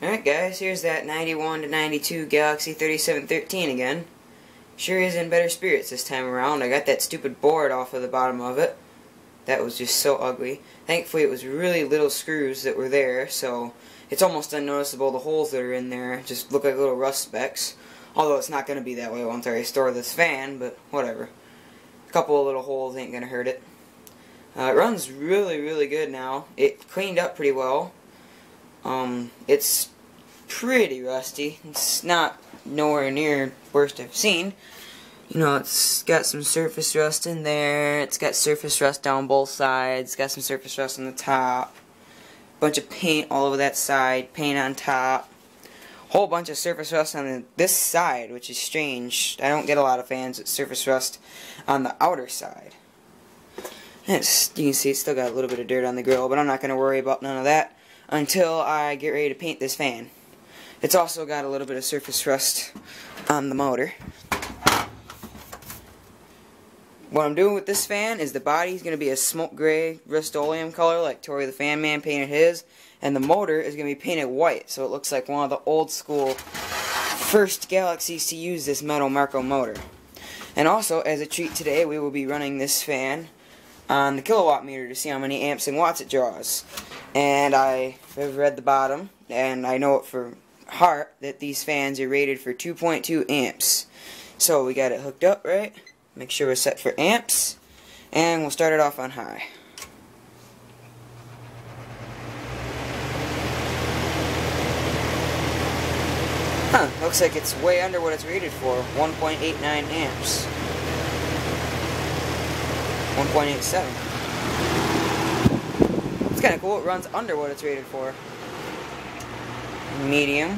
Alright guys, here's that 91 to 92 Galaxy 3713 again. Sure is in better spirits this time around. I got that stupid board off of the bottom of it. That was just so ugly. Thankfully it was really little screws that were there, so it's almost unnoticeable. The holes that are in there just look like little rust specks. Although it's not going to be that way once I restore this fan, but whatever. A couple of little holes ain't going to hurt it. It runs really good now. It cleaned up pretty well. It's pretty rusty. It's not nowhere near worst I've seen. You know, it's got some surface rust in there. It's got surface rust down both sides. It's got some surface rust on the top. Bunch of paint all over that side. Paint on top. Whole bunch of surface rust on this side, which is strange. I don't get a lot of fans with surface rust on the outer side. And you can see it's still got a little bit of dirt on the grill, but I'm not going to worry about none of that until I get ready to paint this fan. It's also got a little bit of surface rust on the motor. What I'm doing with this fan is the body's going to be a smoke gray Rust-Oleum color like Tori the Fan Man painted his, and the motor is going to be painted white so it looks like one of the old school first Galaxies to use this metal Marco motor. And also, as a treat today, we will be running this fan on the kilowatt meter to see how many amps and watts it draws. And I have read the bottom, and I know it for heart that these fans are rated for 2.2 amps. So we got it hooked up, right? Make sure we're set for amps, and we'll start it off on high. Looks like it's way under what it's rated for, 1.89 amps. 1.87. It's kind of cool, it runs under what it's rated for. Medium.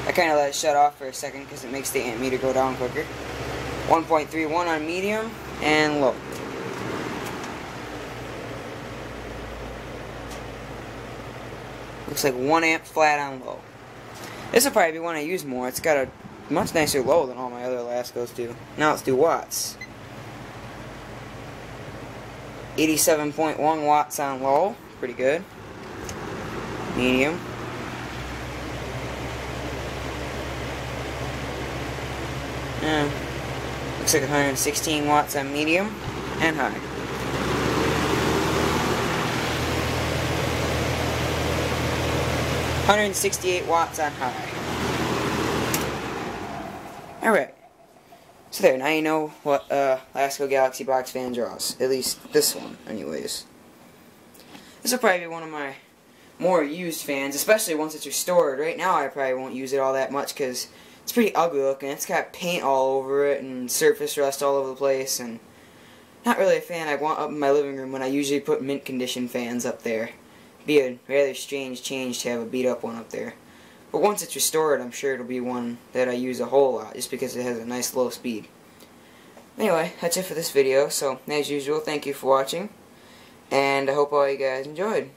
I kind of let it shut off for a second because it makes the amp meter go down quicker. 1.31 on medium and low. Looks like 1 amp flat on low. This will probably be one I use more. It's got a much nicer low than all my other Laskos do. Now let's do watts. 87.1 watts on low. Pretty good. Medium. Looks like 116 watts on medium and high. $168 watts on high. Alright. So there, now you know what Lasko Galaxy Box fan draws. At least this one, anyways. This will probably be one of my more used fans, especially once it's restored. Right now I probably won't use it all that much because it's pretty ugly looking. It's got paint all over it and surface rust all over the place, and not really a fan I want up in my living room when I usually put mint condition fans up there. It'd be a rather strange change to have a beat up one up there. But once it's restored, I'm sure it'll be one that I use a whole lot just because it has a nice low speed. Anyway, that's it for this video, so as usual, thank you for watching, and I hope all you guys enjoyed.